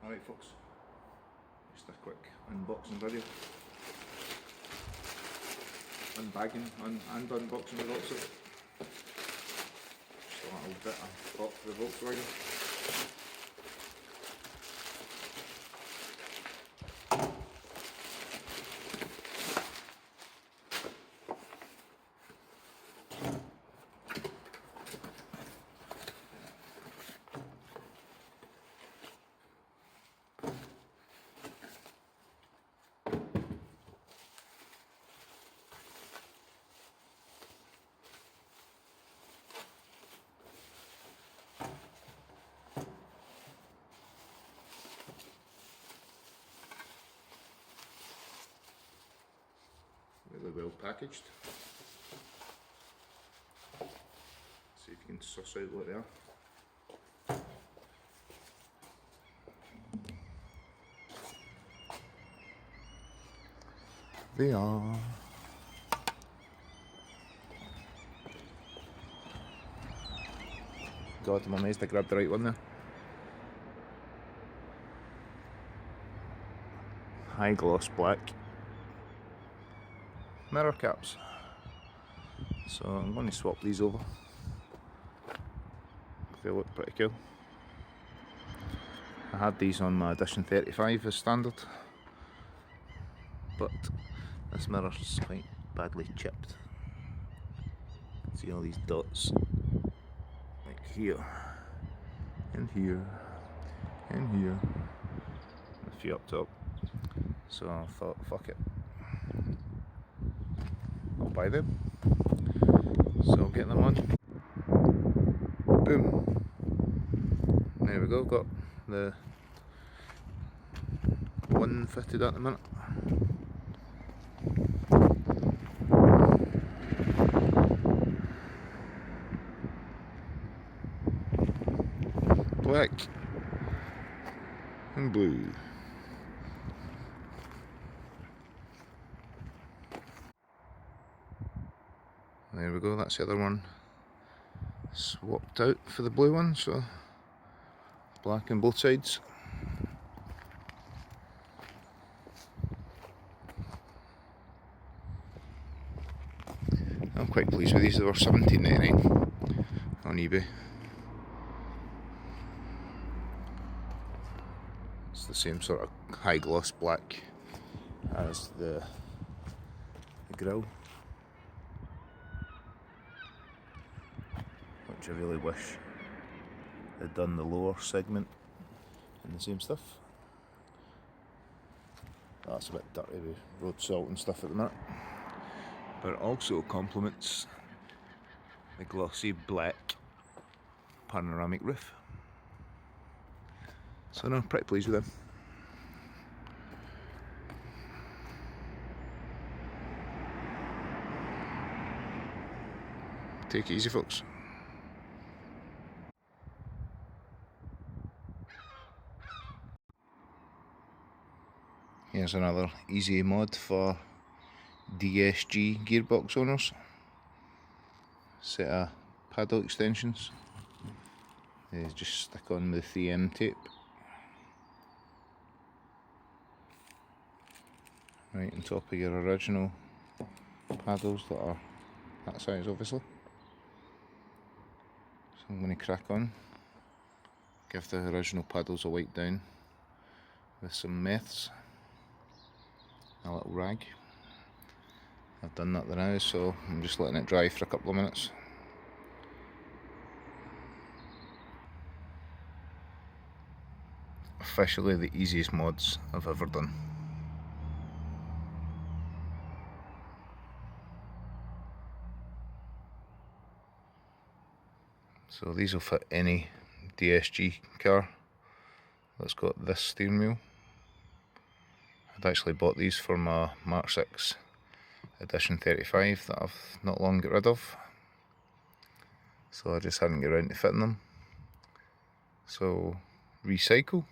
Alright folks, just a quick unboxing video. Unbagging and unboxing it also. Just a little bit of pop for the Volkswagen. Really well packaged. See if you can suss out what they are. They are God, I'm amazed I grabbed the right one there. High gloss black mirror caps. So I'm going to swap these over. They look pretty cool. I had these on my Edition 35 as standard, but this mirror's quite badly chipped. See all these dots, like here, and here, and here, and a few up top. So I thought, fuck it, I'll buy them. So I'll get them on. Boom. There we go, got the one fitted at the minute. Black and blue. There we go, that's the other one swapped out for the blue one, so black on both sides. I'm quite pleased with these. They were $17.99 on eBay. It's the same sort of high gloss black as the grille, which I really wish they'd done the lower segment in the same stuff. That's a bit dirty with road salt and stuff at the minute, but it also complements the glossy black panoramic roof. So no, pretty pleased with them. Take it easy folks. Here's another easy mod for DSG gearbox owners. Set of paddle extensions. They just stick on with 3M tape. Right on top of your original paddles that are that size obviously. So I'm going to crack on. Give the original paddles a wipe down with some meths. A little rag. I've done that now, so I'm just letting it dry for a couple of minutes. Officially the easiest mods I've ever done. So these will fit any DSG car that's got this steering wheel. I'd actually bought these for my Mark 6 Edition 35 that I've not long got rid of, so I just hadn't got around to fitting them. So recycle.